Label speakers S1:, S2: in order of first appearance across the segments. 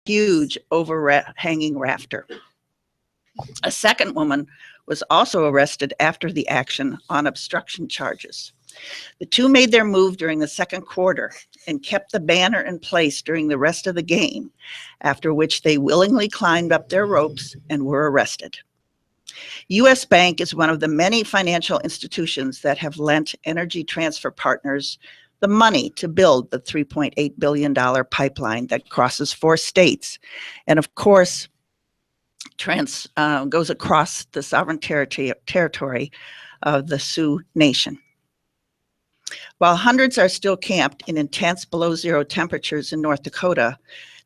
S1: huge overhanging rafter. A second woman was also arrested after the action on obstruction charges. The two made their move during the second quarter and kept the banner in place during the rest of the game, after which they willingly climbed up their ropes and were arrested. U.S. Bank is one of the many financial institutions that have lent Energy Transfer Partners the money to build the $3.8 billion pipeline that crosses 4 states, and of course, goes across the sovereign territory of the Sioux Nation. While hundreds are still camped in intense below-zero temperatures in North Dakota,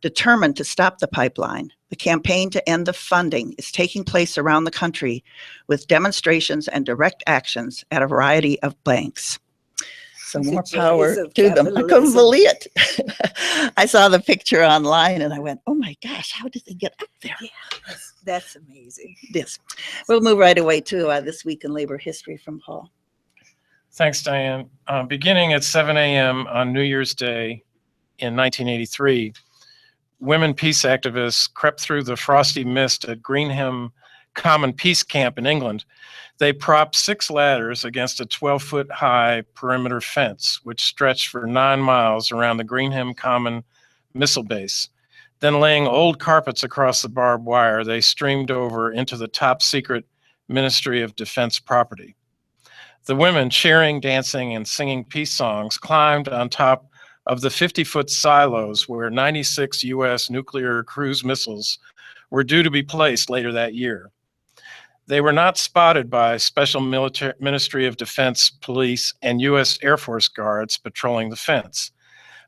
S1: determined to stop the pipeline, the campaign to end the funding is taking place around the country with demonstrations and direct actions at a variety of banks. So more power to them. I couldn't believe it. I saw the picture online and I went, oh my gosh, how did they get up there?
S2: Yeah, that's amazing.
S1: Yes. We'll move right away to This Week in Labor History from Paul.
S3: Thanks, Diane. Beginning at 7 a.m. on New Year's Day in 1983, women peace activists crept through the frosty mist at Greenham Common Peace Camp in England. They propped 6 ladders against a 12-foot high perimeter fence, which stretched for 9 miles around the Greenham Common missile base. Then laying old carpets across the barbed wire, they streamed over into the top secret Ministry of Defense property. The women, cheering, dancing, and singing peace songs, climbed on top of the 50-foot silos where 96 U.S. nuclear cruise missiles were due to be placed later that year. They were not spotted by Special Ministry of Defense police and U.S. Air Force guards patrolling the fence.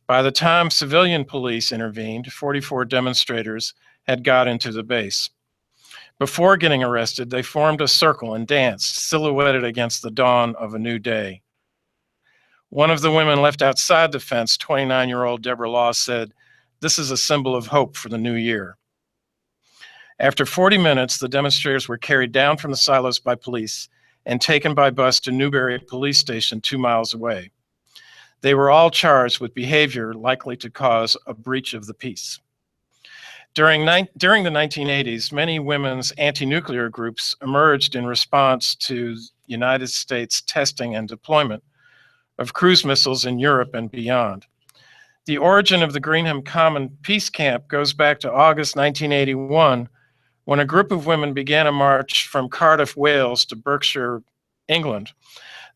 S3: By the time civilian police intervened, 44 demonstrators had got into the base. Before getting arrested, they formed a circle and danced, silhouetted against the dawn of a new day. One of the women left outside the fence, 29-year-old Deborah Law, said, "This is a symbol of hope for the new year." After 40 minutes, the demonstrators were carried down from the silos by police and taken by bus to Newberry Police Station 2 miles away. They were all charged with behavior likely to cause a breach of the peace. During the 1980s, many women's anti-nuclear groups emerged in response to United States testing and deployment of cruise missiles in Europe and beyond. The origin of the Greenham Common Peace Camp goes back to August 1981, when a group of women began a march from Cardiff, Wales to Berkshire, England.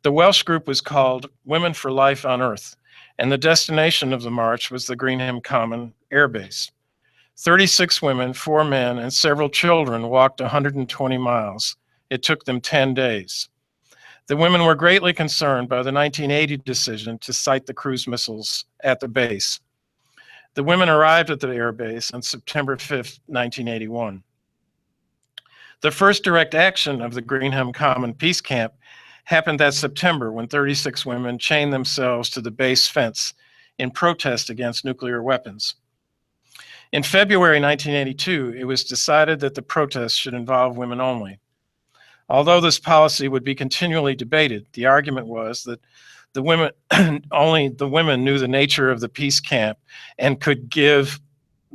S3: The Welsh group was called Women for Life on Earth, and the destination of the march was the Greenham Common Air Base. 36 women, 4 men, and several children walked 120 miles. It took them 10 days. The women were greatly concerned by the 1980 decision to site the cruise missiles at the base. The women arrived at the air base on September 5th, 1981. The first direct action of the Greenham Common Peace Camp happened that September when 36 women chained themselves to the base fence in protest against nuclear weapons. In February 1982, it was decided that the protests should involve women only. Although this policy would be continually debated, the argument was that the women, only the women knew the nature of the peace camp and could give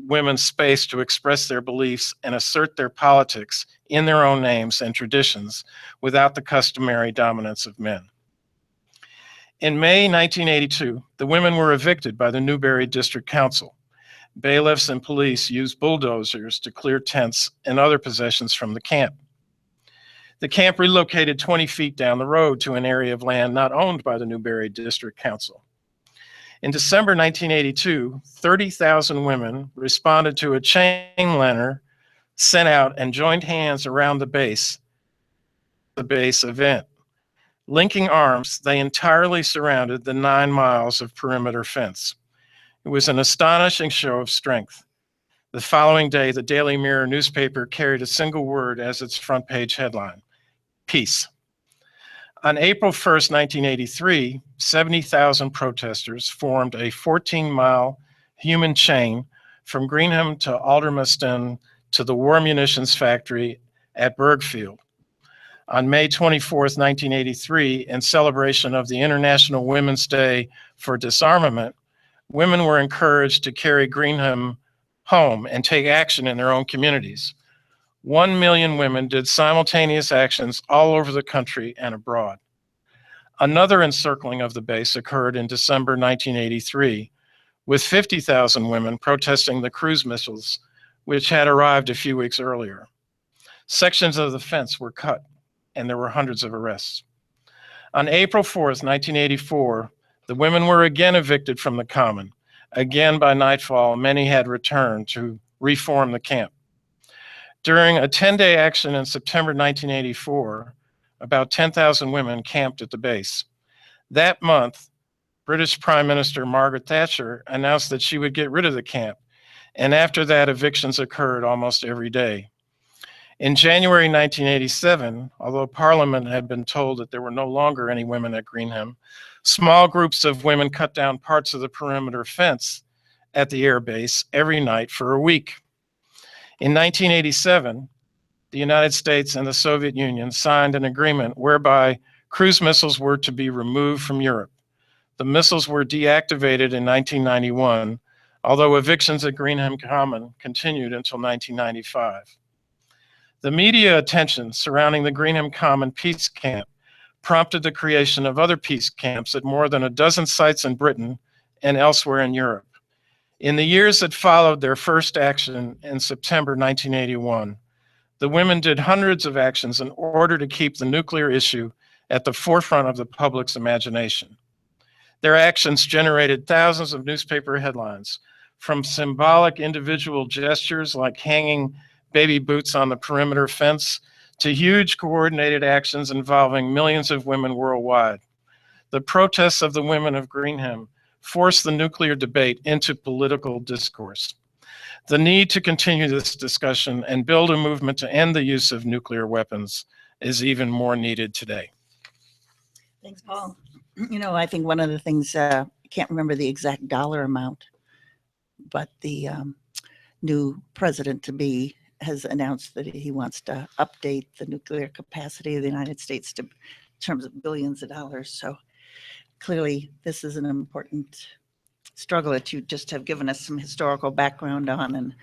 S3: women space to express their beliefs and assert their politics in their own names and traditions without the customary dominance of men. In May 1982, the women were evicted by the Newberry District Council. Bailiffs and police used bulldozers to clear tents and other possessions from the camp. The camp relocated 20 feet down the road to an area of land not owned by the Newberry District Council. In December 1982, 30,000 women responded to a chain lantern sent out and joined hands around the base event. Linking arms, they entirely surrounded the 9 miles of perimeter fence. It was an astonishing show of strength. The following day, the Daily Mirror newspaper carried a single word as its front page headline: peace. On April 1st, 1983, 70,000 protesters formed a 14-mile human chain from Greenham to Aldermaston to the War Munitions Factory at Bergfield. On May 24th, 1983, in celebration of the International Women's Day for Disarmament, women were encouraged to carry Greenham home and take action in their own communities. 1 million women did simultaneous actions all over the country and abroad. Another encircling of the base occurred in December 1983, with 50,000 women protesting the cruise missiles, which had arrived a few weeks earlier. Sections of the fence were cut, and there were hundreds of arrests. On April 4th, 1984, the women were again evicted from the common. Again, by nightfall, many had returned to reform the camp. During a 10-day action in September 1984, about 10,000 women camped at the base. That month, British Prime Minister Margaret Thatcher announced that she would get rid of the camp, and after that, evictions occurred almost every day. In January 1987, although Parliament had been told that there were no longer any women at Greenham, small groups of women cut down parts of the perimeter fence at the air base every night for a week. In 1987, the United States and the Soviet Union signed an agreement whereby cruise missiles were to be removed from Europe. The missiles were deactivated in 1991, although evictions at Greenham Common continued until 1995. The media attention surrounding the Greenham Common Peace Camp prompted the creation of other peace camps at more than a dozen sites in Britain and elsewhere in Europe. In the years that followed their first action in September 1981, the women did hundreds of actions in order to keep the nuclear issue at the forefront of the public's imagination. Their actions generated thousands of newspaper headlines, from symbolic individual gestures like hanging baby boots on the perimeter fence to huge coordinated actions involving millions of women worldwide. The protests of the women of Greenham forced the nuclear debate into political discourse. The need to continue this discussion and build a movement to end the use of nuclear weapons is even more needed today.
S1: Thanks, Paul. You know, I think one of the things, I can't remember the exact dollar amount, but the new president-to-be has announced that he wants to update the nuclear capacity of the United States in terms of billions of dollars. So clearly, this is an important struggle that you just have given us some historical background on and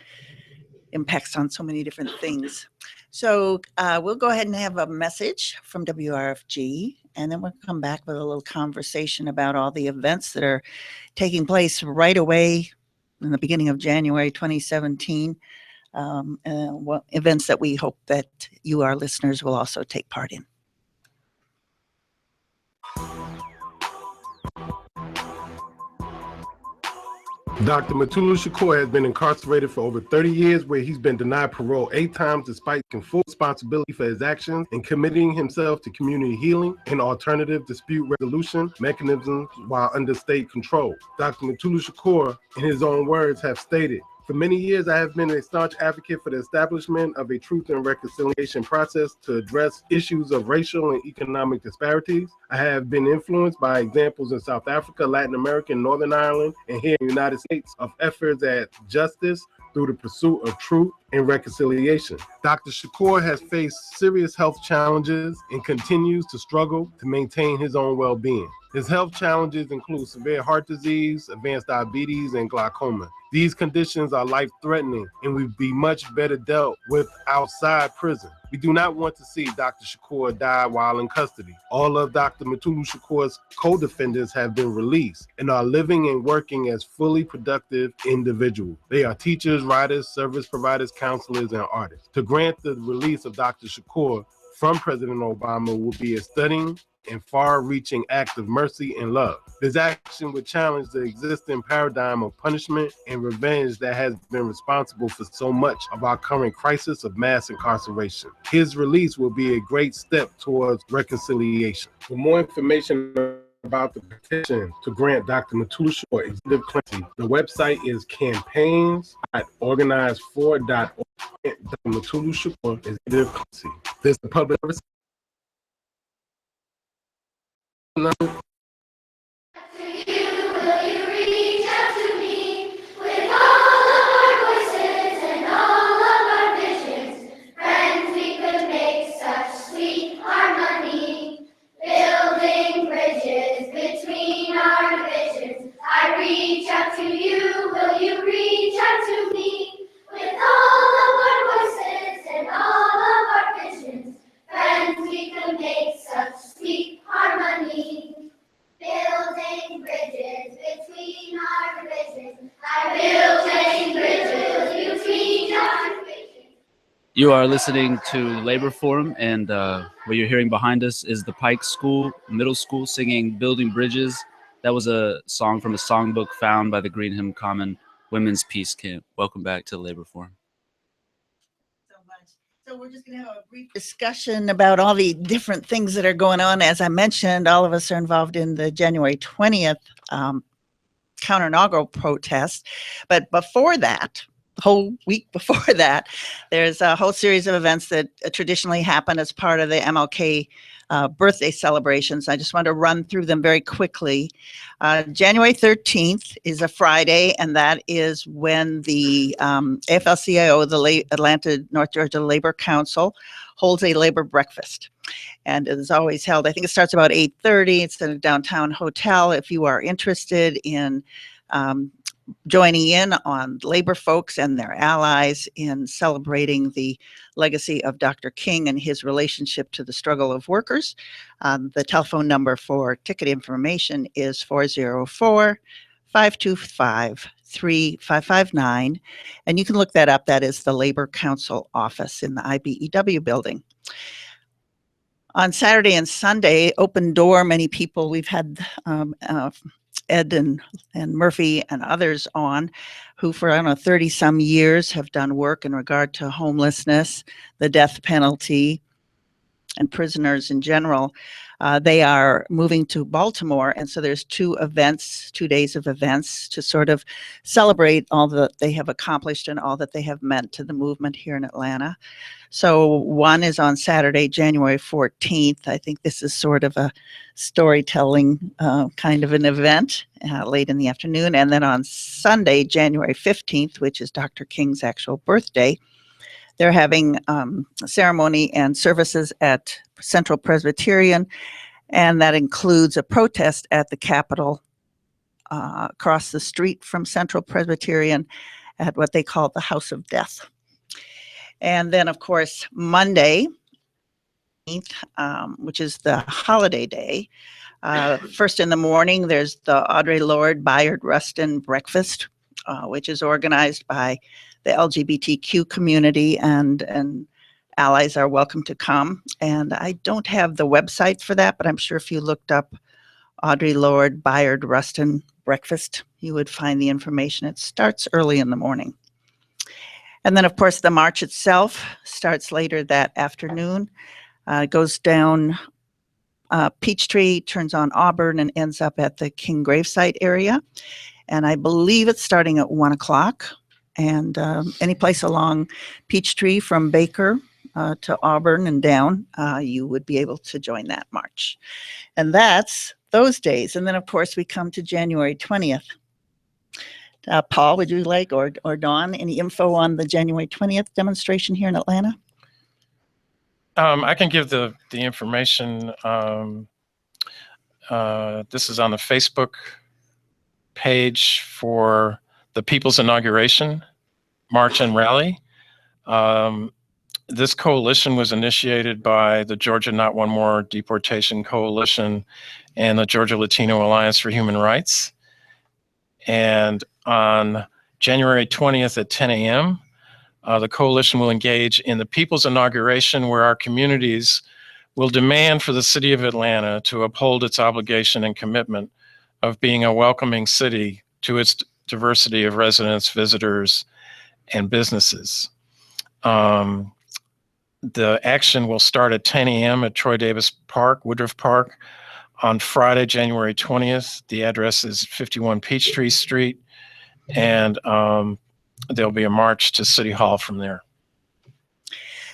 S1: impacts on so many different things. So we'll go ahead and have a message from WRFG, and then we'll come back with a little conversation about all the events that are taking place right away in the beginning of January 2017. Events that we hope that you, our listeners, will also take part in.
S4: Dr. Mutulu Shakur has been incarcerated for over 30 years, where he's been denied parole 8 times despite taking full responsibility for his actions and committing himself to community healing and alternative dispute resolution mechanisms while under state control. Dr. Mutulu Shakur, in his own words, have stated, "For many years, I have been a staunch advocate for the establishment of a truth and reconciliation process to address issues of racial and economic disparities. I have been influenced by examples in South Africa, Latin America, and Northern Ireland, and here in the United States of efforts at justice through the pursuit of truth and reconciliation." Dr. Shakur has faced serious health challenges and continues to struggle to maintain his own well-being. His health challenges include severe heart disease, advanced diabetes, and glaucoma. These conditions are life-threatening and would be much better dealt with outside prison. We do not want to see Dr. Shakur die while in custody. All of Dr. Mutulu Shakur's co-defendants have been released and are living and working as fully productive individuals. They are teachers, writers, service providers, counselors, and artists. To grant the release of Dr. Shakur from President Obama will be a stunning and far-reaching act of mercy and love. This action would challenge the existing paradigm of punishment and revenge that has been responsible for so much of our current crisis of mass incarceration. His release will be a great step towards reconciliation. For more information about the petition to grant Dr. Mutulu Shakur executive clemency, the website is campaigns.organize4.org. Dr. Mutulu Shakur executive clemency. This is the public service.
S5: Reach out to you, will you reach out to me? You are listening to Labor Forum, and what you're hearing behind us is the Pike School Middle School singing Building Bridges. That was a song from a songbook found by the Greenham Common Women's Peace Camp. Welcome back to Labor Forum.
S1: So we're just going to have a brief discussion about all the different things that are going on. As I mentioned, all of us are involved in the January 20th counter-inaugural protest. But before that, the whole week before that, there's a whole series of events that traditionally happen as part of the MLK birthday celebrations. I just want to run through them very quickly. January 13th is a Friday, and that is when the AFL-CIO, the Atlanta North Georgia Labor Council, holds a labor breakfast. And it is always held, I think it starts about 8:30. It's in a downtown hotel. If you are interested in joining in on labor folks and their allies in celebrating the legacy of Dr. King and his relationship to the struggle of workers, the telephone number for ticket information is 404-525-3559. And you can look that up. That is the Labor Council office in the IBEW building. On Saturday and Sunday, open door, many people, we've had Ed and Murphy and others on who for, I don't know, 30 some years have done work in regard to homelessness, the death penalty, and prisoners in general. They are moving to Baltimore, and so there's 2 days of events to sort of celebrate all that they have accomplished and all that they have meant to the movement here in Atlanta. So one is on Saturday, January 14th. I think this is sort of a storytelling kind of an event late in the afternoon. And then on Sunday, January 15th, which is Dr. King's actual birthday, they're having a ceremony and services at Central Presbyterian, and that includes a protest at the Capitol across the street from Central Presbyterian at what they call the House of Death. And then, of course, Monday, which is the holiday day, first in the morning, there's the Audre Lorde Bayard Rustin Breakfast, which is organized by the LGBTQ community, and allies are welcome to come. And I don't have the website for that, but I'm sure if you looked up Audre Lorde Bayard Rustin Breakfast, you would find the information. It starts early in the morning. And then, of course, the march itself starts later that afternoon. Goes down Peachtree, turns on Auburn, and ends up at the King gravesite area. And I believe it's starting at 1 o'clock. And any place along Peachtree from Baker to Auburn and down, you would be able to join that march. And that's those days. And then, of course, we come to January 20th. Paul, would you like, or Dawn, any info on the January 20th demonstration here in Atlanta?
S3: I can give the information. This is on the Facebook page for the People's Inauguration March and Rally. This coalition was initiated by the Georgia Not One More Deportation Coalition and the Georgia Latino Alliance for Human Rights. And on January 20th at 10 a.m., the coalition will engage in the People's Inauguration, where our communities will demand for the city of Atlanta to uphold its obligation and commitment of being a welcoming city to its diversity of residents, visitors, and businesses. The action will start at 10 a.m. at Troy Davis Park, Woodruff Park, on Friday, January 20th. The address is 51 Peachtree Street, and there'll be a march to City Hall from there.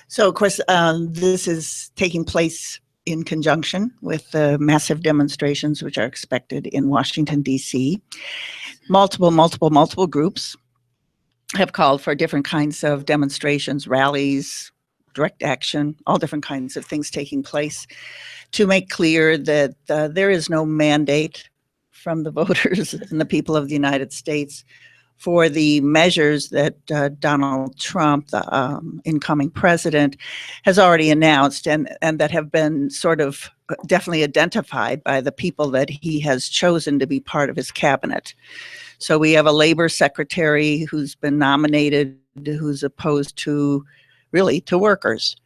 S1: So, of course, this is taking place in conjunction with the massive demonstrations which are expected in Washington, D.C. Multiple groups have called for different kinds of demonstrations, rallies, direct action, all different kinds of things taking place to make clear that there is no mandate from the voters and the people of the United States for the measures that Donald Trump, the incoming president, has already announced and that have been sort of definitely identified by the people that he has chosen to be part of his cabinet. So we have a labor secretary who's been nominated, who's opposed to really to workers,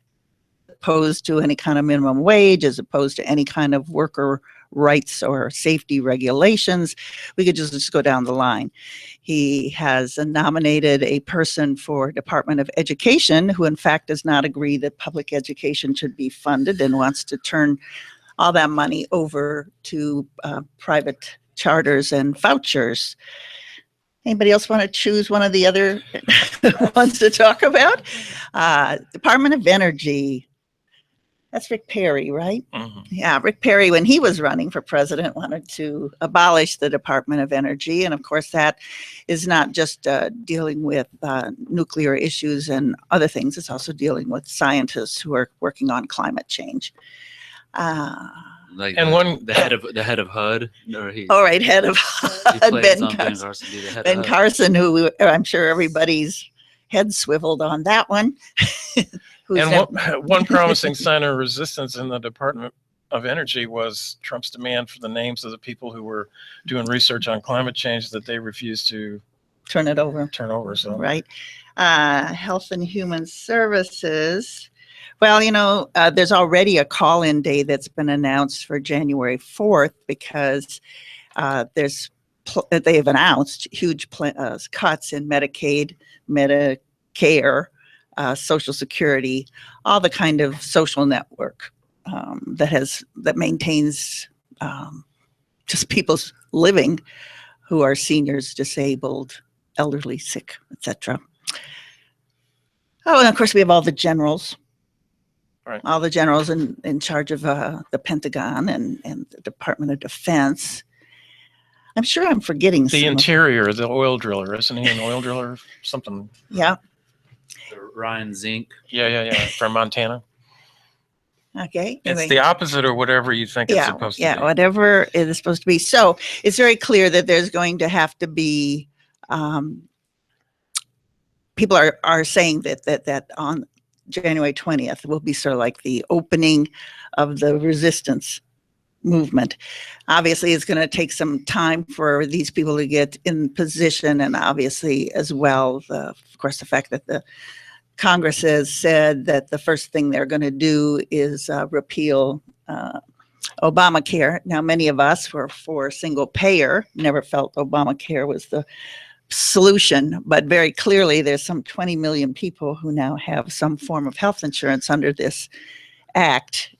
S1: opposed to any kind of minimum wage, as opposed to any kind of worker rights or safety regulations. We could just go down the line. He has nominated a person for Department of Education who in fact does not agree that public education should be funded and wants to turn all that money over to private charters and vouchers. Anybody else want to choose one of the other ones to talk about? Department of Energy. That's Rick Perry, right?
S3: Mhm.
S1: Yeah, Rick Perry, when he was running for president, wanted to abolish the Department of Energy. And of course, that is not just dealing with nuclear issues and other things. It's also dealing with scientists who are working on climate change.
S5: Like
S3: And
S5: the head of HUD, or he,
S1: All right, head of
S5: he plays
S1: Ben
S5: on Ben
S1: Carson.
S5: Carson, be the head
S1: Ben
S5: of HUD.
S1: Carson, who I'm sure everybody's head swiveled on that one. Who's
S3: And
S1: never-
S3: one promising sign of resistance in the Department of Energy was Trump's demand for the names of the people who were doing research on climate change that they refused to
S1: turn it over.
S3: turn over. So
S1: Right. Health and Human Services. Well, there's already a call-in day that's been announced for January 4th because they have announced huge cuts in Medicaid, Medicare, Social Security, all the kind of social network that maintains just people's living who are seniors, disabled, elderly, sick, etc. Oh, and of course we have all the generals.
S3: Right.
S1: All the generals in charge of the Pentagon and the Department of Defense. I'm sure I'm forgetting
S3: the
S1: some.
S3: Interior, the oil driller, isn't he an oil driller? Something.
S1: Yeah.
S5: Ryan Zink.
S3: Yeah. From Montana.
S1: Okay.
S3: It's
S1: Anyway.
S3: the opposite of whatever you think it's supposed to be.
S1: Whatever it is supposed to be. So it's very clear that there's going to have to be. People are saying that on January 20th will be sort of like the opening of the resistance movement. Obviously, it's going to take some time for these people to get in position, and obviously as well, of course, the fact that the Congress has said that the first thing they're going to do is repeal Obamacare. Now, many of us were for single payer, never felt Obamacare was the solution, but very clearly there's some 20 million people who now have some form of health insurance under this act,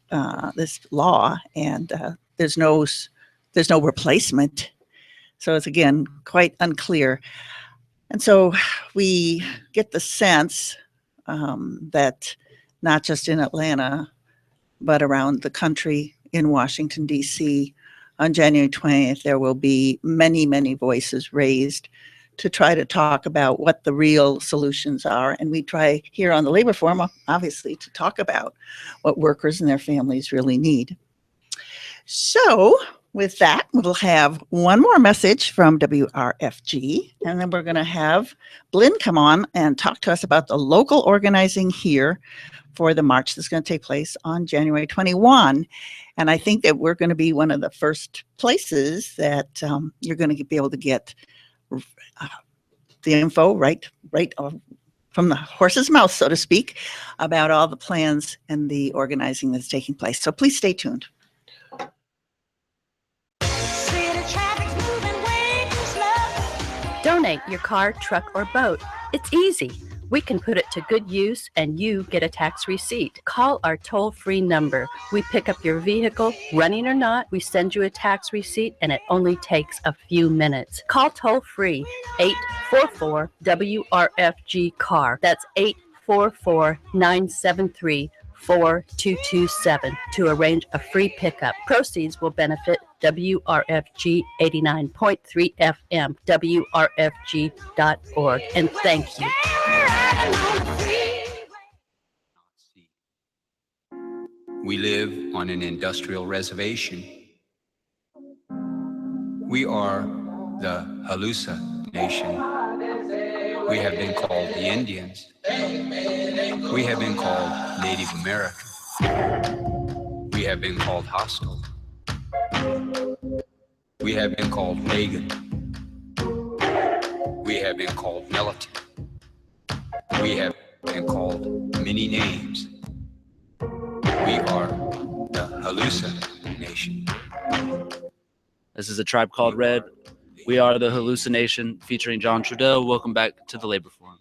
S1: this law, and there's no replacement. So it's again quite unclear. And so we get the sense that not just in Atlanta, but around the country, in Washington, D.C., on January 20th, there will be many, many voices raised to try to talk about what the real solutions are. And we try here on the Labor Forum, obviously, to talk about what workers and their families really need. So with that, we'll have one more message from WRFG, and then we're going to have Blinn come on and talk to us about the local organizing here for the march that's going to take place on January 21. And I think that we're going to be one of the first places that you're going to be able to get the info right from the horse's mouth, so to speak, about all the plans and the organizing that's taking place. So please stay tuned.
S6: Donate your car, truck, or boat. It's easy. We can put it to good use and you get a tax receipt. Call our toll-free number. We pick up your vehicle, running or not. We send you a tax receipt and it only takes a few minutes. Call toll-free 844-WRFG-CAR. That's 844-973-4227 to arrange a free pickup. Proceeds will benefit WRFG 89.3 FM, WRFG.org. And thank you.
S7: We live on an industrial reservation. We are the Halusa Nation. We have been called the Indians. We have been called Native American. We have been called hostile. We have been called pagan. We have been called militant. We have been called many names. We are the hallucination.
S5: This is A Tribe Called Red. We are the Hallucination, featuring John Trudell. Welcome back to the Labor Forum.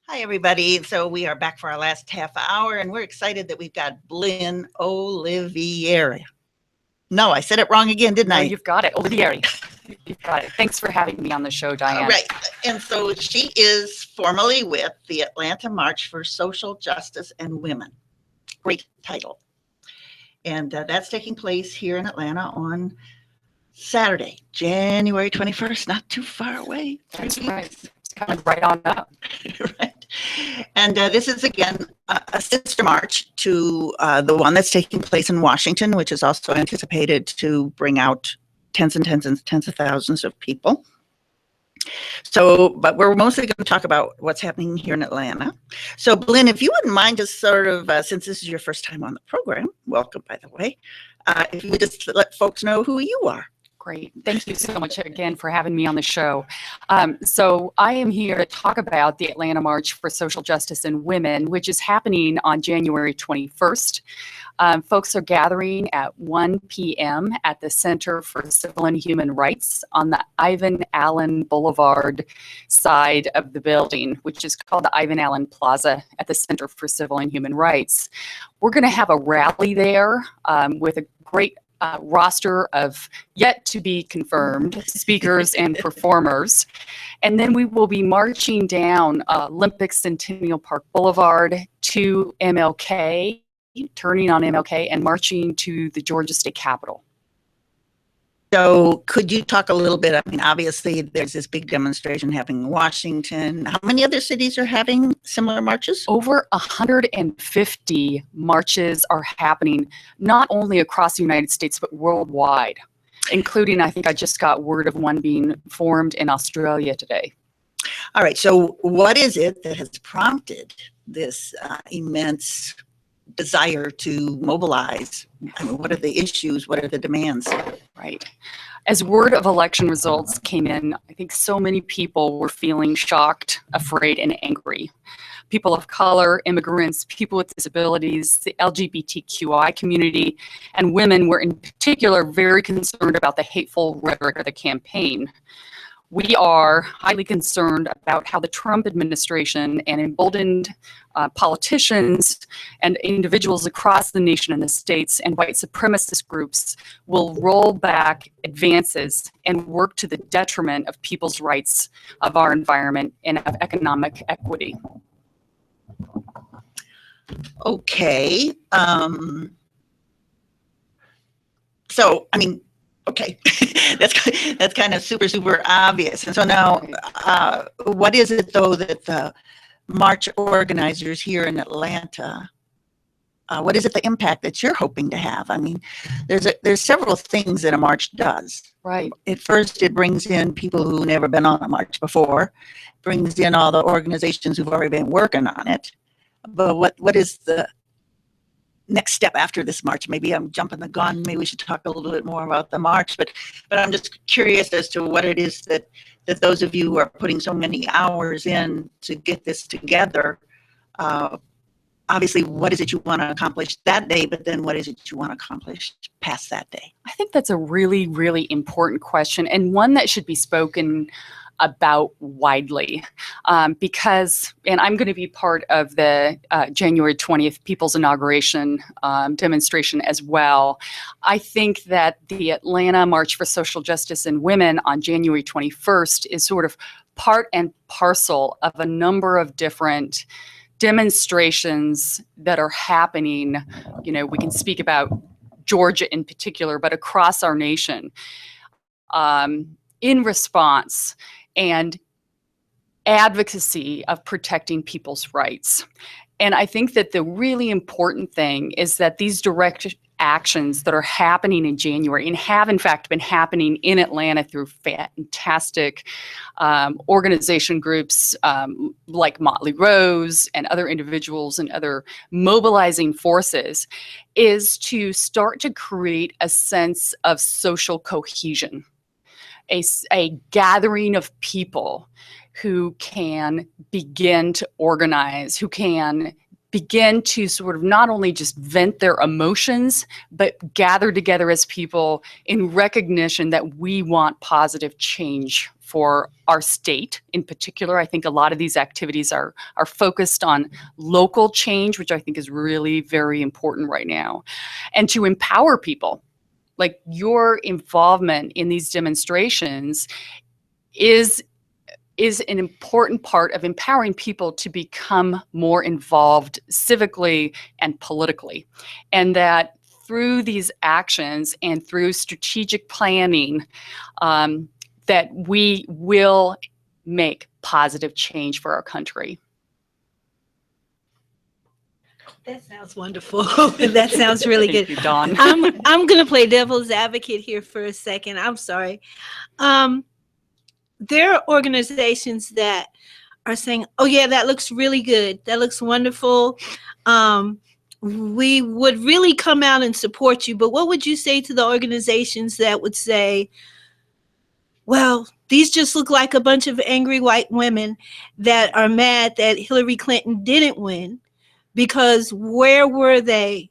S1: Hi, everybody. So we are back for our last half hour, and we're excited that we've got Blynn Olivieri. No, I said it wrong again, didn't
S8: No,
S1: I?
S8: you've got it. Olivieri. You've got it. Thanks for having me on the show, Diane.
S1: Right. And so she is formally with the Atlanta March for Social Justice and Women. Great title. And that's taking place here in Atlanta on Saturday, January 21st, not too far away.
S8: That's right. It's coming right on up.
S1: Right. And this is, again, a sister march to the one that's taking place in Washington, which is also anticipated to bring out tens and tens and tens of thousands of people. So, but we're mostly going to talk about what's happening here in Atlanta. So, Blynn, if you wouldn't mind just sort of, since this is your first time on the program, welcome, by the way, if you would just let folks know who you are.
S8: Great. Thank you so much again for having me on the show. So I am here to talk about the Atlanta March for Social Justice and Women, which is happening on January 21st. Folks are gathering at 1 p.m. at the Center for Civil and Human Rights on the Ivan Allen Boulevard side of the building, which is called the Ivan Allen Plaza at the Center for Civil and Human Rights. We're going to have a rally there with a great roster of yet to be confirmed speakers and performers. And then we will be marching down Olympic Centennial Park Boulevard to MLK, turning on MLK and marching to the Georgia State Capitol.
S1: So could you talk a little bit? I mean, obviously, there's this big demonstration happening in Washington. How many other cities are having similar marches?
S8: Over 150 marches are happening, not only across the United States, but worldwide, including, I think I just got word of one being formed in Australia today.
S1: All right. So what is it that has prompted this immense desire to mobilize? I mean, what are the issues? What are the demands?
S8: Right. As word of election results came in, I think so many people were feeling shocked, afraid, and angry. People of color, immigrants, people with disabilities, the LGBTQI community, and women were in particular very concerned about the hateful rhetoric of the campaign. We are highly concerned about how the Trump administration and emboldened politicians and individuals across the nation and the states and white supremacist groups will roll back advances and work to the detriment of people's rights, of our environment, and of economic equity.
S1: Okay. So, I mean, okay, that's kind of super obvious. And so now, what is it though that the march organizers here in Atlanta, what is it the impact that you're hoping to have? I mean, there's several things that a march does.
S8: Right.
S1: At first, it brings in people who've never been on a march before, brings in all the organizations who've already been working on it. But what is the next step after this march? Maybe I'm jumping the gun. Maybe we should talk a little bit more about the march, but I'm just curious as to what it is that those of you who are putting so many hours in to get this together, obviously, what is it you want to accomplish that day, but then what is it you want to accomplish past that day?
S8: I think that's a really, really important question, and one that should be spoken about widely, because, and I'm going to be part of the January 20th People's Inauguration demonstration as well. I think that the Atlanta March for Social Justice and Women on January 21st is sort of part and parcel of a number of different demonstrations that are happening. You know, we can speak about Georgia in particular, but across our nation, in response and advocacy of protecting people's rights. And I think that the really important thing is that these direct actions that are happening in January and have in fact been happening in Atlanta through fantastic organization groups like Motley Rose and other individuals and other mobilizing forces, is to start to create a sense of social cohesion. A gathering of people who can begin to organize, who can begin to sort of not only just vent their emotions, but gather together as people in recognition that we want positive change for our state in particular. I think a lot of these activities are focused on local change, which I think is really very important right now, and to empower people. Like, your involvement in these demonstrations is an important part of empowering people to become more involved civically and politically. And that through these actions and through strategic planning, that we will make positive change for our country.
S2: That sounds wonderful. That sounds really
S8: Thank
S2: good.
S8: you, Dawn.
S2: I'm going to play devil's advocate here for a second. I'm sorry. There are organizations that are saying, oh yeah, that looks really good. That looks wonderful. We would really come out and support you. But what would you say to the organizations that would say, well, these just look like a bunch of angry white women that are mad that Hillary Clinton didn't win, because where were they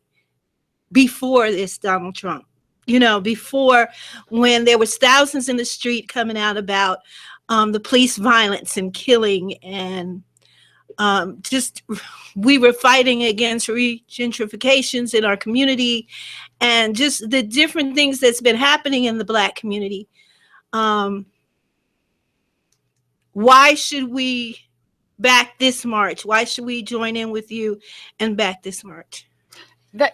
S2: before this Donald Trump? You know, before, when there was thousands in the street coming out about the police violence and killing, and just we were fighting against gentrifications in our community, and just the different things that's been happening in the Black community. Why should we back this march? Why should we join in with you and back this march?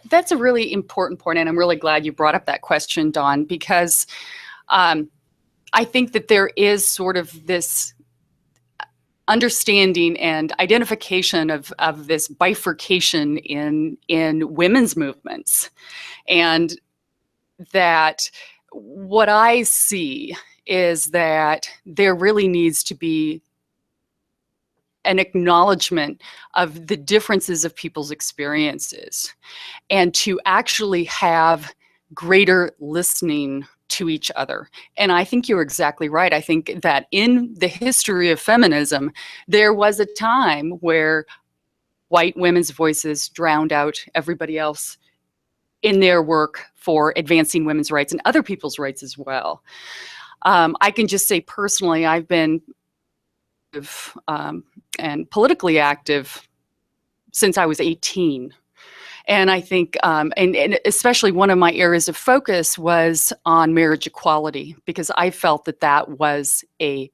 S8: That's a really important point, and I'm really glad you brought up that question, Dawn, because I think that there is sort of this understanding and identification of this bifurcation in women's movements, and that what I see is that there really needs to be an acknowledgement of the differences of people's experiences, and to actually have greater listening to each other. And I think you're exactly right. I think that in the history of feminism, there was a time where white women's voices drowned out everybody else in their work for advancing women's rights and other people's rights as well. I can just say personally, I've been and politically active since I was 18. And I think, and especially one of my areas of focus was on marriage equality, because I felt that that was a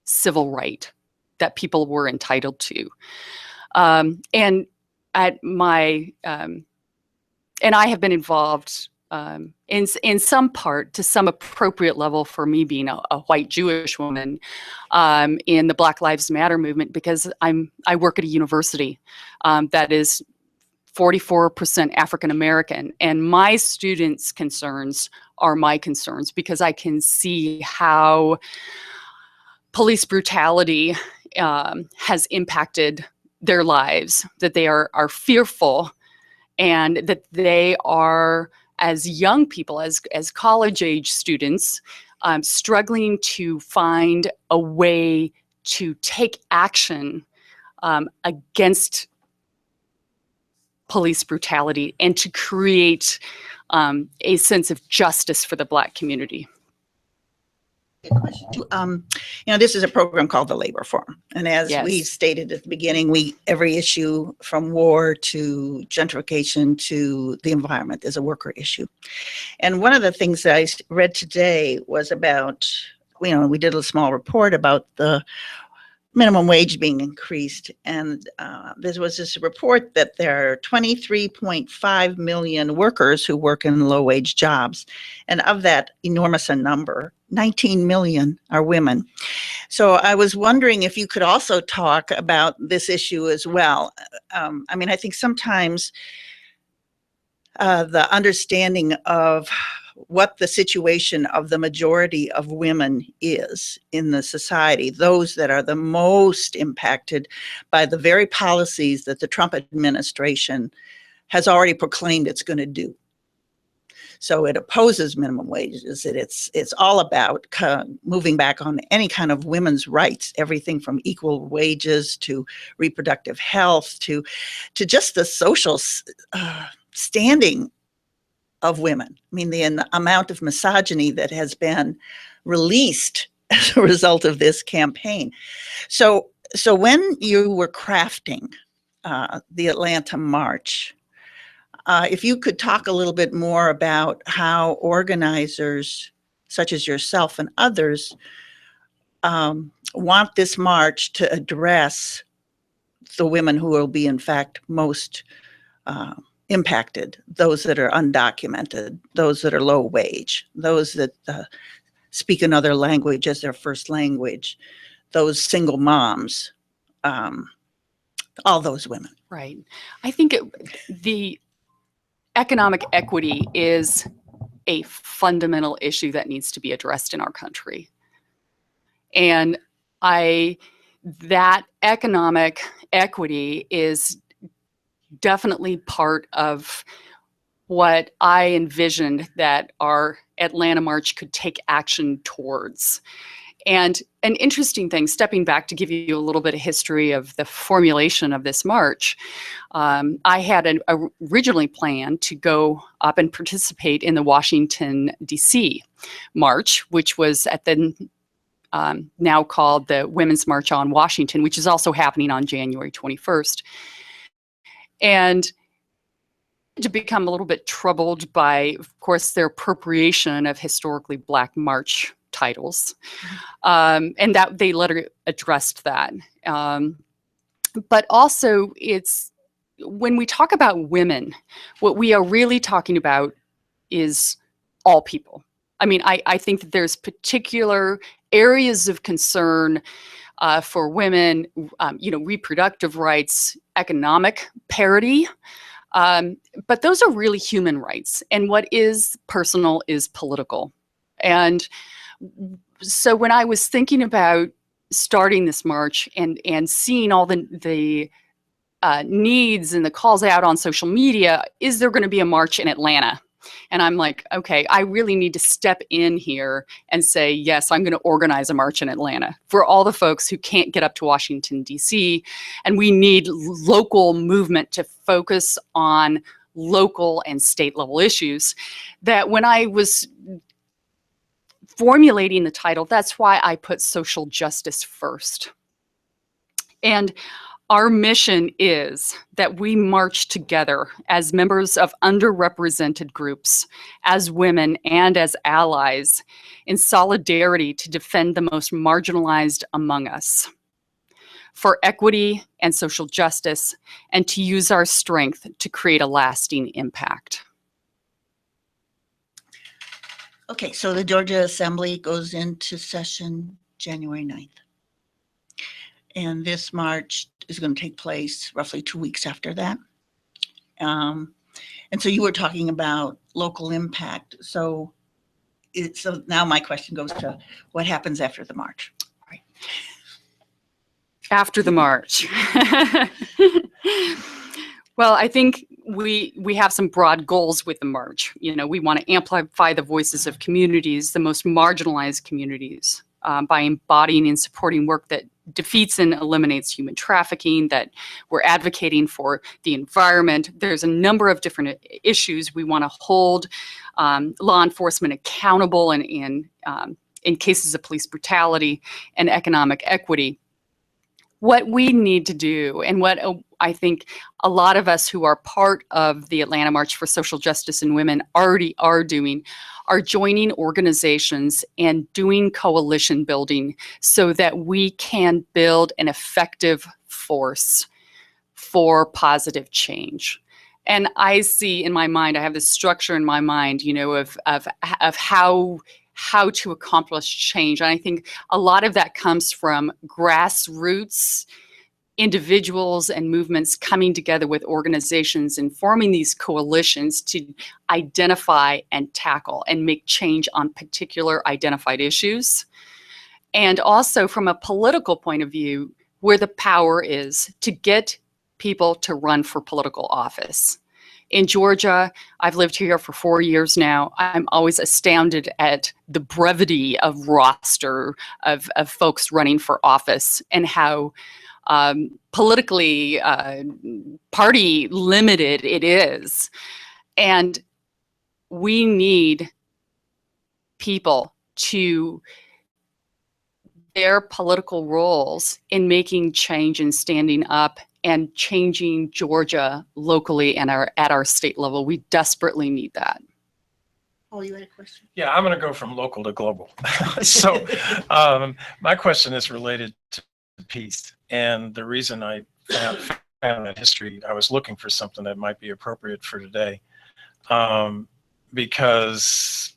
S8: civil right that people were entitled to. And at my, and I have been involved in some part, to some appropriate level, for me being a white Jewish woman, in the Black Lives Matter movement, because I work at a university that is 44% African American, and my students' concerns are my concerns, because I can see how police brutality has impacted their lives, that they are fearful, and that they are, as young people, as college-age students, struggling to find a way to take action against police brutality and to create a sense of justice for the Black community.
S1: This is a program called the Labor Forum, and as
S8: Yes.
S1: we stated at the beginning, every issue from war to gentrification to the environment is a worker issue. And one of the things that I read today was about, we did a small report about the minimum wage being increased, and there was this report that there are 23.5 million workers who work in low-wage jobs, and of that enormous a number, 19 million are women. So I was wondering if you could also talk about this issue as well. I think sometimes the understanding of what the situation of the majority of women is in the society, those that are the most impacted by the very policies that the Trump administration has already proclaimed it's going to do. So it opposes minimum wages. It's all about moving back on any kind of women's rights, everything from equal wages to reproductive health to just the social standing of women. I mean, the amount of misogyny that has been released as a result of this campaign. So when you were crafting the Atlanta March, if you could talk a little bit more about how organizers such as yourself and others want this march to address the women who will be in fact most impacted, those that are undocumented, those that are low wage, those that speak another language as their first language, those single moms, all those women.
S8: Right. I think the economic equity is a fundamental issue that needs to be addressed in our country. And that economic equity is definitely part of what I envisioned that our Atlanta March could take action towards. And an interesting thing, stepping back to give you a little bit of history of the formulation of this march, I had originally planned to go up and participate in the Washington, D.C. March, which was at the now called the Women's March on Washington, which is also happening on January 21st. And to become a little bit troubled by, of course, their appropriation of historically Black March titles, and that they later addressed that. But also, it's when we talk about women, what we are really talking about is all people. I mean, I think that there's particular areas of concern for women, reproductive rights, economic parity. But those are really human rights. And what is personal is political. And so when I was thinking about starting this march and seeing all the needs and the calls out on social media, is there going to be a march in Atlanta? And I'm like, okay, I really need to step in here and say, yes, I'm going to organize a march in Atlanta for all the folks who can't get up to Washington, D.C. And we need local movement to focus on local and state level issues. That when I was formulating the title, that's why I put social justice first. And our mission is that we march together as members of underrepresented groups, as women and as allies, in solidarity to defend the most marginalized among us, for equity and social justice, and to use our strength to create a lasting impact.
S1: Okay, so the Georgia Assembly goes into session January 9th. And this march is going to take place roughly 2 weeks after that. And so you were talking about local impact. So now my question goes to what happens after the march? Right.
S8: After the march. Well, I think we have some broad goals with the march. We want to amplify the voices of communities, the most marginalized communities, by embodying and supporting work that defeats and eliminates human trafficking, that we're advocating for the environment. There's a number of different issues. We want to hold law enforcement accountable in cases of police brutality and economic equity. What we need to do, and what I think a lot of us who are part of the Atlanta March for Social Justice and Women already are doing, are joining organizations and doing coalition building so that we can build an effective force for positive change. And I see in my mind, I have this structure in my mind, of how to accomplish change. And I think a lot of that comes from grassroots individuals and movements coming together with organizations and forming these coalitions to identify and tackle and make change on particular identified issues. And also from a political point of view, where the power is to get people to run for political office. In Georgia, I've lived here for 4 years now. I'm always astounded at the brevity of roster of folks running for office and how politically party limited it is. And we need people to their political roles in making change and standing up and changing Georgia locally and at our state level. We desperately need that.
S2: Oh, you had a question?
S3: Yeah, I'm going to go from local to global. So my question is related to peace. And the reason I found that history, I was looking for something that might be appropriate for today, because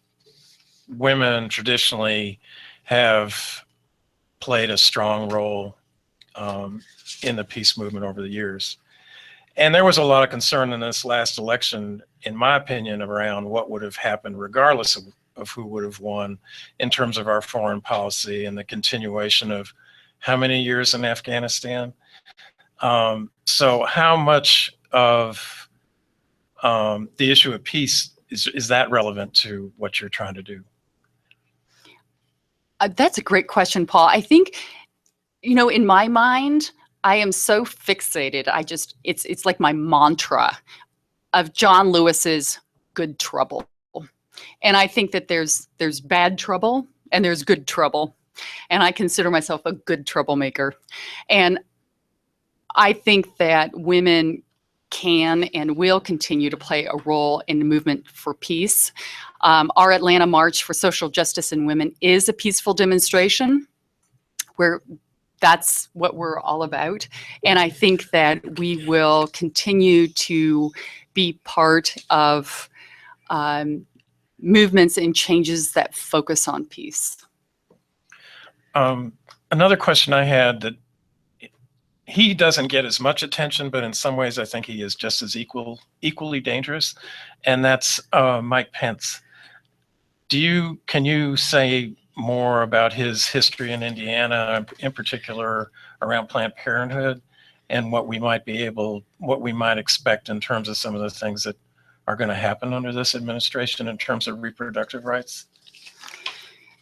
S3: women traditionally have played a strong role in the peace movement over the years. And there was a lot of concern in this last election, in my opinion, around what would have happened regardless of who would have won in terms of our foreign policy and the continuation of how many years in Afghanistan. So how much of the issue of peace is that relevant to what you're trying to do?
S8: That's a great question, Paul. I think, in my mind, I am so fixated. It's like my mantra of John Lewis's good trouble. And I think that there's bad trouble and there's good trouble. And I consider myself a good troublemaker. And I think that women can and will continue to play a role in the movement for peace. Our Atlanta March for Social Justice and Women is a peaceful demonstration where that's what we're all about. And I think that we will continue to be part of movements and changes that focus on peace.
S3: Another question I had, that he doesn't get as much attention, but in some ways I think he is just as equally dangerous, and that's Mike Pence. Can you say more about his history in Indiana, in particular around Planned Parenthood, and what we might expect in terms of some of the things that are going to happen under this administration in terms of reproductive rights?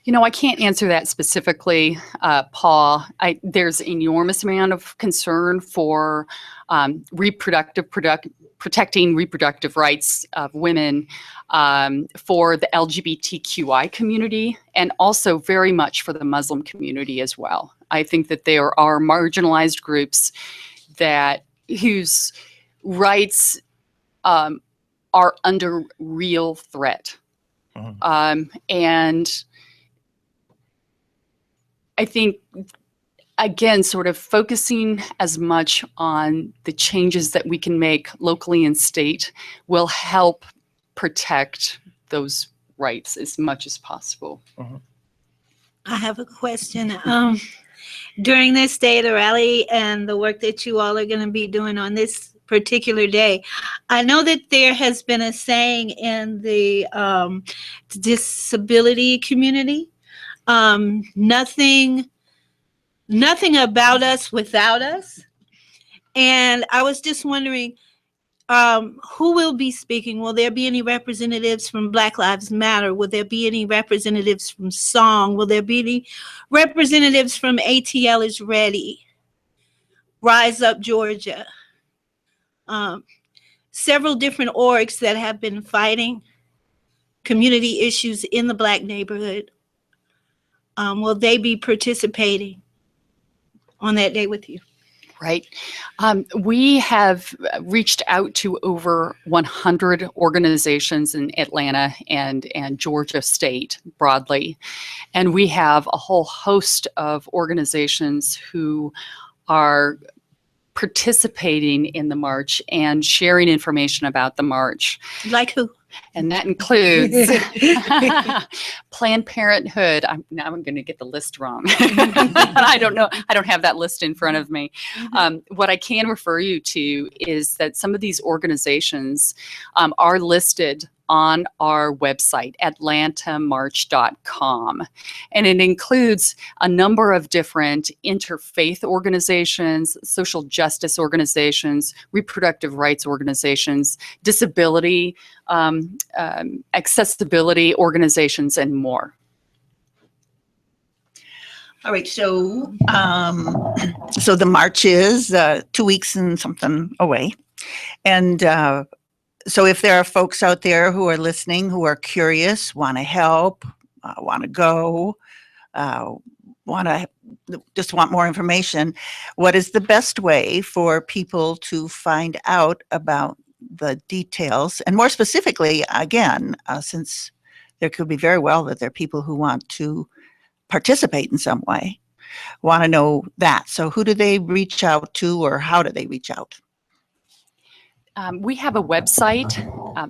S8: I can't answer that specifically, Paul. There's an enormous amount of concern for protecting reproductive rights of women for the LGBTQI community, and also very much for the Muslim community as well. I think that there are marginalized groups whose rights are under real threat. Mm-hmm. And I think, again, sort of focusing as much on the changes that we can make locally and state will help protect those rights as much as possible.
S3: Mm-hmm.
S2: I have a question. During this day, the rally and the work that you all are going to be doing on this particular day, I know that there has been a saying in the disability community, nothing about us without us. And I was just wondering, who will be speaking? Will there be any representatives from Black Lives Matter? Will there be any representatives from SONG? Will there be any representatives from ATL is Ready, Rise Up Georgia? Several different orgs that have been fighting community issues in the Black neighborhood. Will they be participating on that day with you?
S8: Right. We have reached out to over 100 organizations in Atlanta and Georgia State broadly. And we have a whole host of organizations who are participating in the march and sharing information about the march.
S2: Like who?
S8: And that includes Planned Parenthood. Now I'm going to get the list wrong. I don't know. I don't have that list in front of me. What I can refer you to is that some of these organizations are listed on our website, atlantamarch.com. And it includes a number of different interfaith organizations, social justice organizations, reproductive rights organizations, disability, accessibility organizations, and more.
S1: All right, so so the march is 2 weeks and something away. And so if there are folks out there who are listening, who are curious, want to help, want to go, just want more information, what is the best way for people to find out about the details? And more specifically, again, since there could be very well that there are people who want to participate in some way, want to know that. So who do they reach out to, or how do they reach out?
S8: We have a website,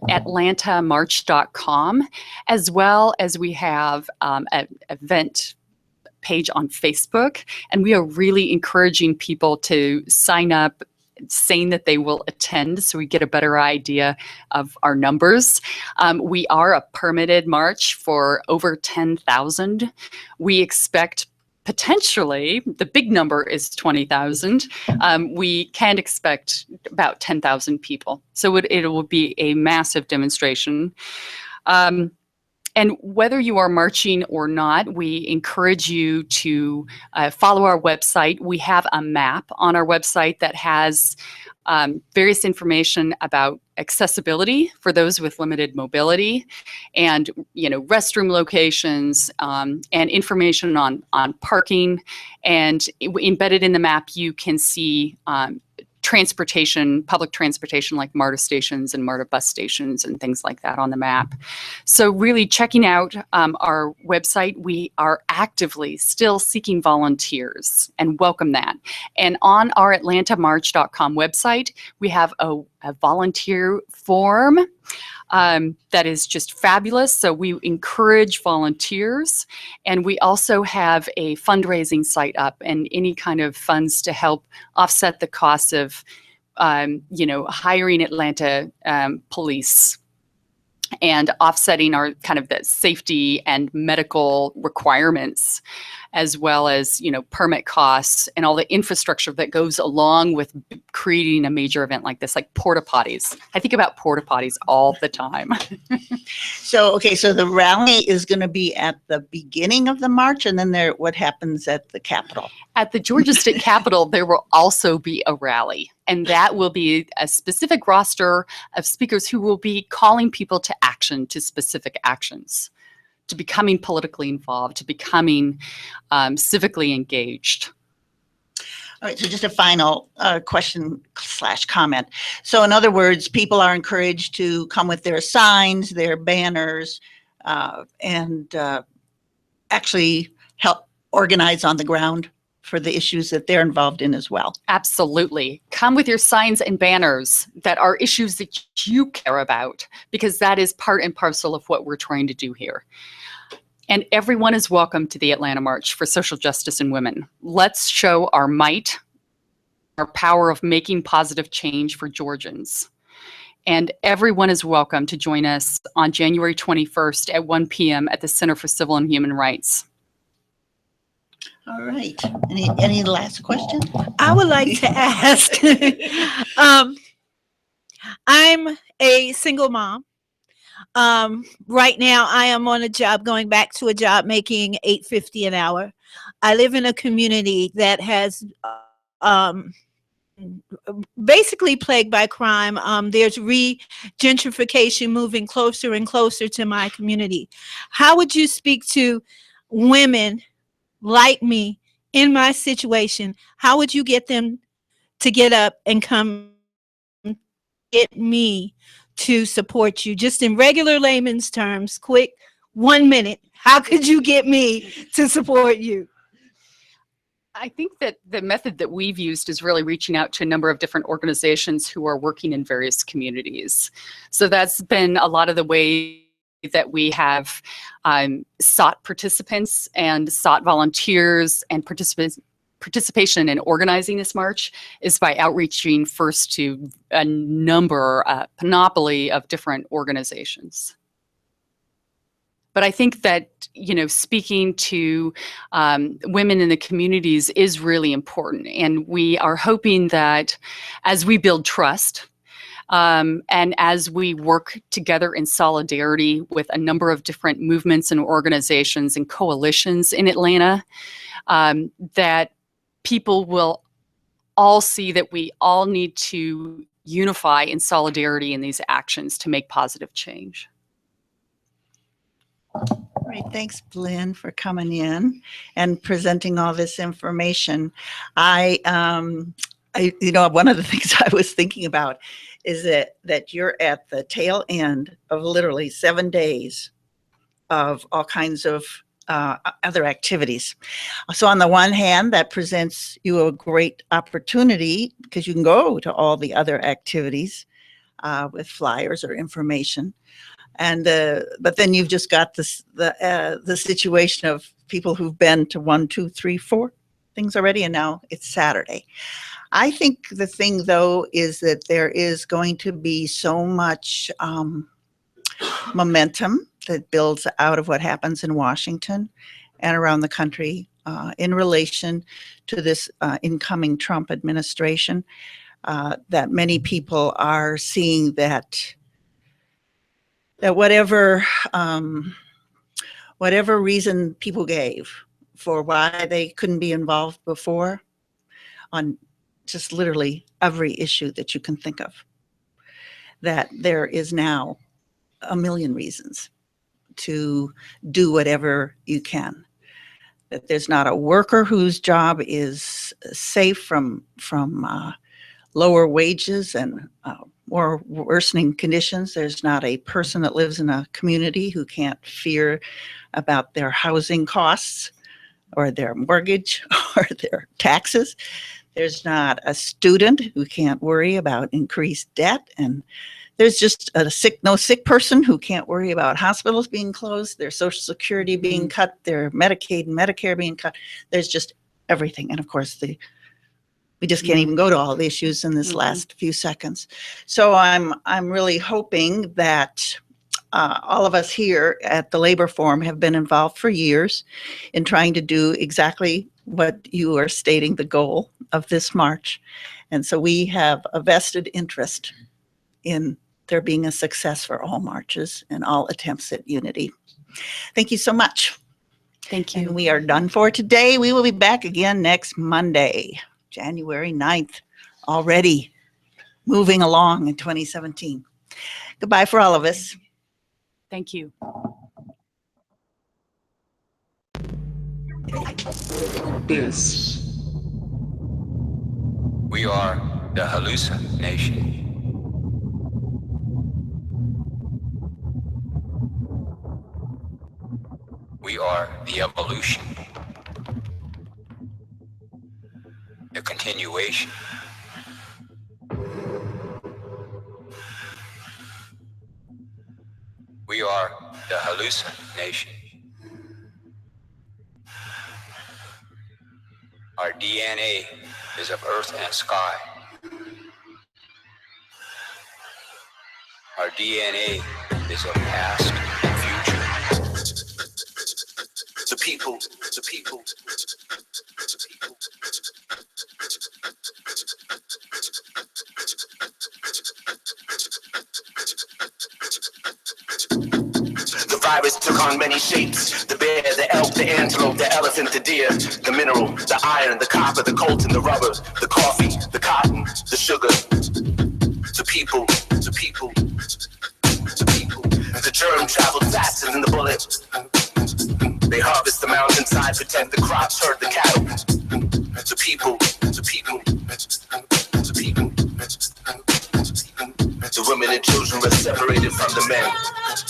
S8: atlantamarch.com, as well as we have an event page on Facebook. And we are really encouraging people to sign up, saying that they will attend, so we get a better idea of our numbers. We are a permitted march for over 10,000. We expect potentially, the big number is 20,000. We can expect about 10,000 people. So it will be a massive demonstration. And whether you are marching or not, we encourage you to follow our website. We have a map on our website that has various information about accessibility for those with limited mobility, and restroom locations, and information on parking. And embedded in the map, you can see transportation, public transportation like MARTA stations and MARTA bus stations and things like that on the map. So really checking out our website. We are actively still seeking volunteers and welcome that. And on our atlantamarch.com website, we have a volunteer form that is just fabulous. So we encourage volunteers, and we also have a fundraising site up, and any kind of funds to help offset the costs of, hiring Atlanta police and offsetting our kind of the safety and medical requirements, as well as, permit costs and all the infrastructure that goes along with creating a major event like this, like porta potties. I think about porta potties all the time.
S1: So the rally is going to be at the beginning of the march, and then what happens at the Capitol?
S8: At the Georgia State Capitol, there will also be a rally, and that will be a specific roster of speakers who will be calling people to action, to specific actions, to becoming politically involved, to becoming civically engaged.
S1: All right, so just a final question / comment. So in other words, people are encouraged to come with their signs, their banners, and actually help organize on the ground for the issues that they're involved in as well.
S8: Absolutely. Come with your signs and banners that are issues that you care about, because that is part and parcel of what we're trying to do here. And everyone is welcome to the Atlanta March for Social Justice and Women. Let's show our might, our power of making positive change for Georgians. And everyone is welcome to join us on January 21st at 1 p.m. at the Center for Civil and Human Rights.
S1: All right. Any last questions?
S2: I would like to ask, I'm a single mom. Right now I am on a job, going back to a job making $8.50 an hour. I live in a community that has basically plagued by crime. There's gentrification moving closer and closer to my community. How would you speak to women like me in my situation? How would you get them to get up and come get me to support you? Just in regular layman's terms, quick, 1 minute. How could you get me to support you?
S8: I think that the method that we've used is really reaching out to a number of different organizations who are working in various communities. So that's been a lot of the way that we have sought participants and sought volunteers and participation in organizing this march is by outreaching first to a panoply of different organizations. But I think that, speaking to women in the communities is really important. And we are hoping that as we build trust and as we work together in solidarity with a number of different movements and organizations and coalitions in Atlanta, that people will all see that we all need to unify in solidarity in these actions to make positive change.
S1: All right, thanks, Lynn, for coming in and presenting all this information. One of the things I was thinking about is that you're at the tail end of literally 7 days of all kinds of other activities. So on the one hand, that presents you a great opportunity because you can go to all the other activities with flyers or information. And but then you've just got the situation of people who've been to 1, 2, 3, 4 things already, and now it's Saturday. I think the thing, though, is that there is going to be so much momentum that builds out of what happens in Washington and around the country in relation to this incoming Trump administration, that many people are seeing that whatever reason people gave for why they couldn't be involved before on just literally every issue that you can think of, that there is now a million reasons to do whatever you can. That there's not a worker whose job is safe from lower wages and more worsening conditions. There's not a person that lives in a community who can't fear about their housing costs or their mortgage or their taxes. There's not a student who can't worry about increased debt. And there's just no sick person who can't worry about hospitals being closed, their Social Security being cut, their Medicaid and Medicare being cut. There's just everything. And of course, we just can't even go to all the issues in this last few seconds. So I'm really hoping that all of us here at the Labor Forum have been involved for years in trying to do exactly what you are stating the goal of this march. And so we have a vested interest in there being a success for all marches and all attempts at unity. Thank you so much.
S8: Thank you.
S1: And we are done for today. We will be back again next Monday, January 9th, already moving along in 2017. Goodbye for all of us.
S8: Thank you.
S7: We are the Halusa Nation. We are the evolution, the continuation. We are the Halusa Nation. Our DNA is of earth and sky. Our DNA is of past and future. The people, the people, the people. The virus took on many shapes. The bear, the elk, the antelope, the elephant, the deer, the mineral, the iron, the copper, the coltan, the rubber, the coffee, the cotton, the sugar. The people, the people, the people. The germ traveled faster than the bullet. They harvest the mountainside, protect the crops, herd the cattle. The people, the people, the people. The women and children were separated from the men.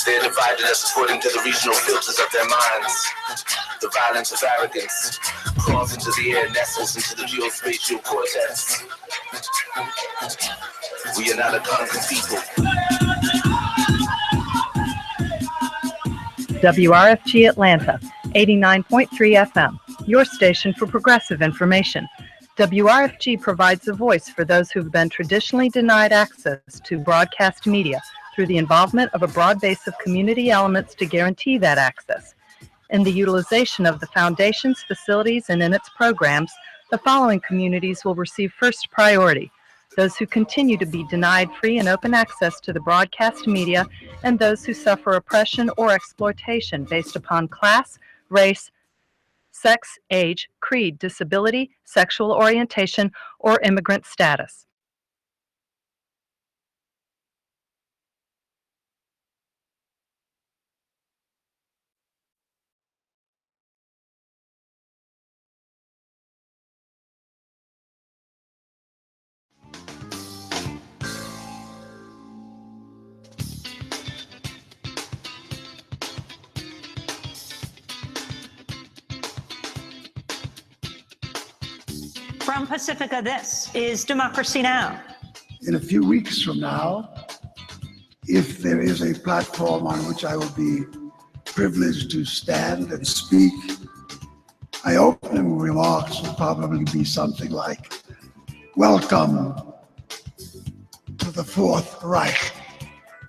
S7: They divided us according to the regional filters of their minds. The violence of arrogance.
S9: Crawls into the air, nestles into the geospatial cortex. We are not a conquered people.
S10: WRFG Atlanta, 89.3 FM, your station for progressive information. WRFG provides a voice for those who've been traditionally denied access to broadcast media through the involvement of a broad base of community elements to guarantee that access. In the utilization of the Foundation's facilities and in its programs, the following communities will receive first priority: those who continue to be denied free and open access to the broadcast media, and those who suffer oppression or exploitation based upon class, race, sex, age, creed, disability, sexual orientation, or immigrant status.
S11: From Pacifica, this is Democracy Now!
S12: In a few weeks from now, if there is a platform on which I will be privileged to stand and speak, my opening remarks will probably be something like, "Welcome to the Fourth Reich."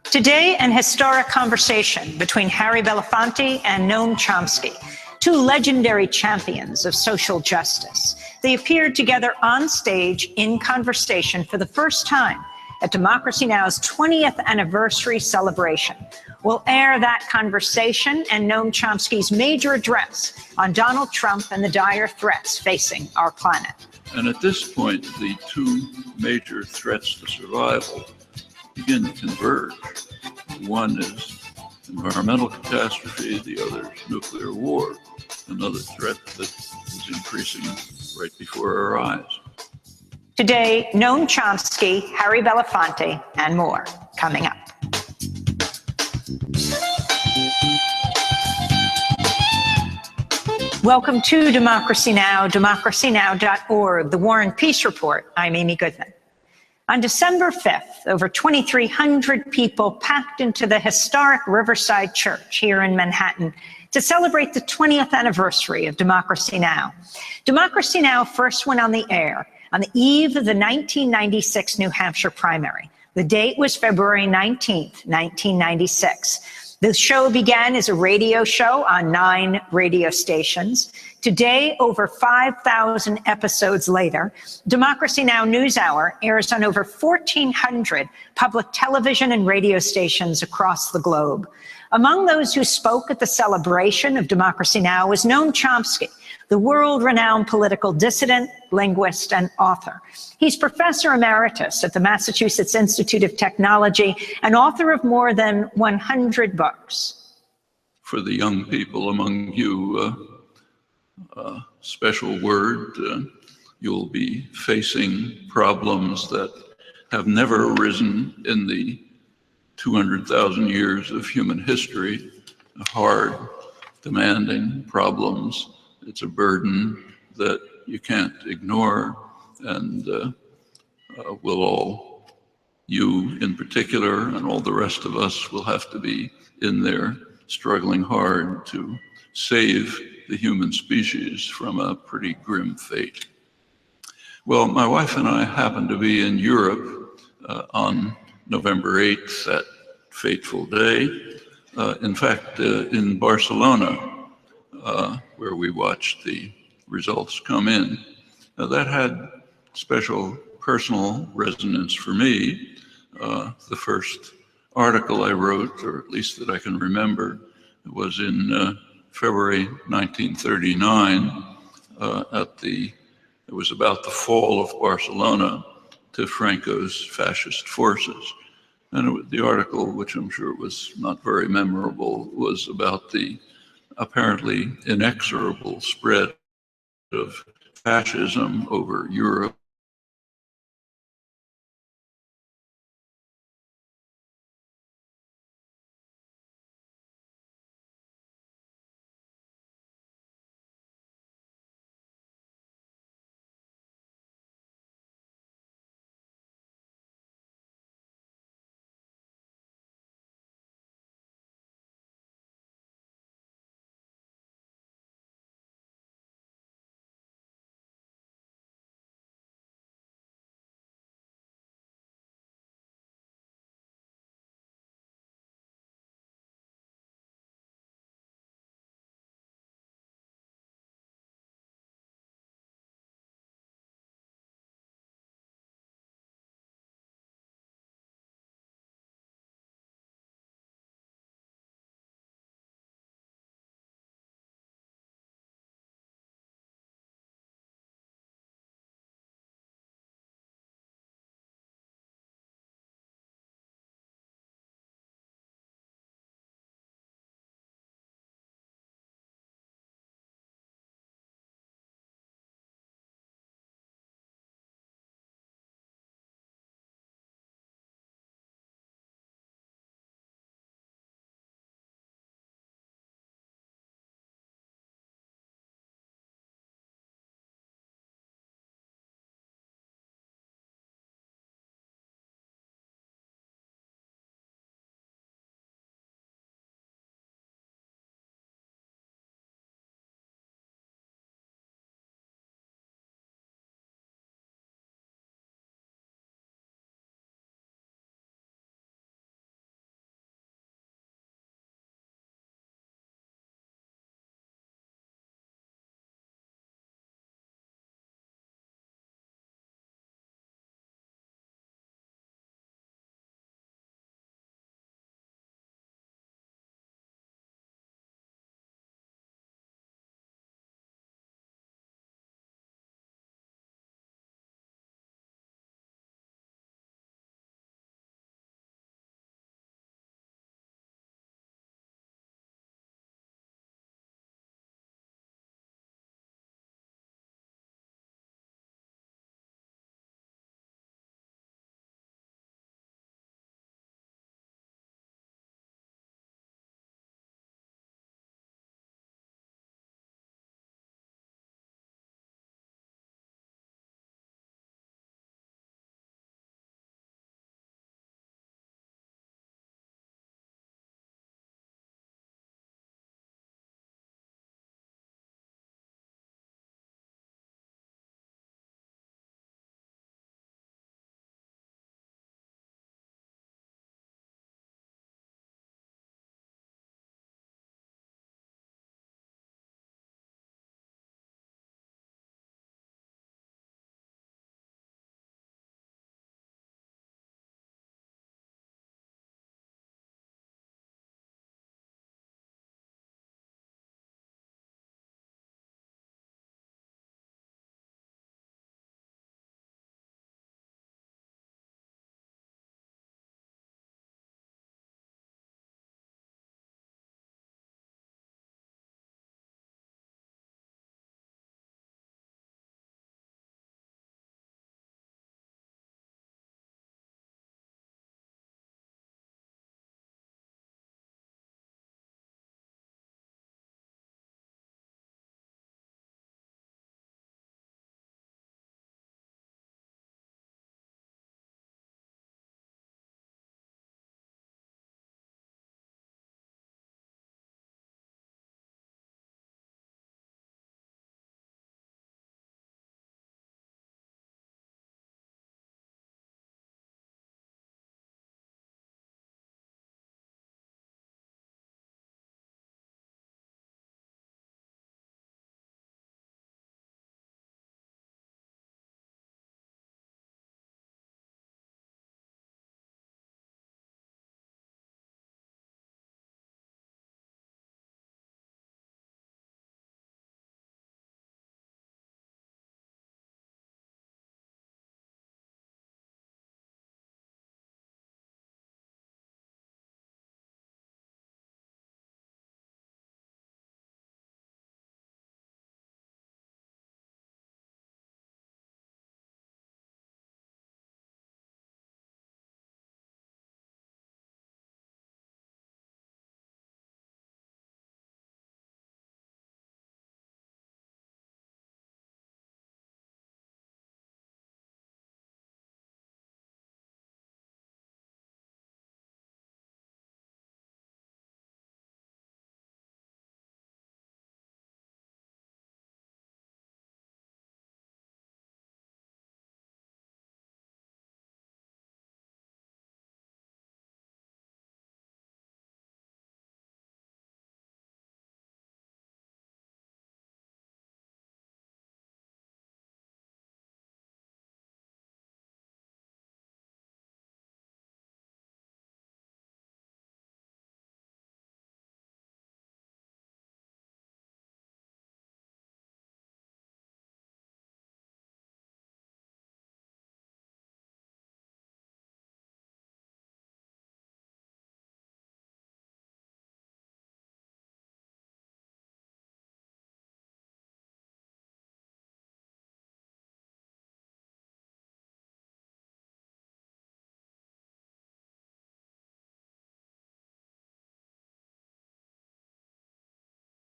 S11: Today, an historic conversation between Harry Belafonte and Noam Chomsky, two legendary champions of social justice. They appeared together on stage in conversation for the first time at Democracy Now!'s 20th anniversary celebration. We'll air that conversation and Noam Chomsky's major address on Donald Trump and the dire threats facing our planet.
S13: And at this point, the two major threats to survival begin to converge. One is environmental catastrophe, the other is nuclear war, another threat that is increasing right before our eyes.
S11: Today, Noam Chomsky, Harry Belafonte, and more coming up. Welcome to Democracy Now!, democracynow.org, the War and Peace Report. I'm Amy Goodman. On December 5th, over 2,300 people packed into the historic Riverside Church here in Manhattan to celebrate the 20th anniversary of Democracy Now! Democracy Now! First went on the air on the eve of the 1996 New Hampshire primary. The date was February 19th, 1996. The show began as a radio show on 9 radio stations. Today, over 5,000 episodes later, Democracy Now! NewsHour airs on over 1,400 public television and radio stations across the globe. Among those who spoke at the celebration of Democracy Now! Was Noam Chomsky, the world-renowned political dissident, linguist, and author. He's professor emeritus at the Massachusetts Institute of Technology and author of more than 100 books.
S13: For the young people among you, a special word. You'll be facing problems that have never arisen in the 200,000 years of human history. Hard, demanding problems. It's a burden that you can't ignore, and we'll all, you in particular, and all the rest of us will have to be in there struggling hard to save the human species from a pretty grim fate. Well, my wife and I happened to be in Europe on November 8th, that fateful day. In fact, in Barcelona, where we watched the results come in. That had special personal resonance for me. The first article I wrote, or at least that I can remember, was in February 1939. It was about the fall of Barcelona to Franco's fascist forces. And the article, which I'm sure was not very memorable, was about the apparently inexorable spread of fascism over Europe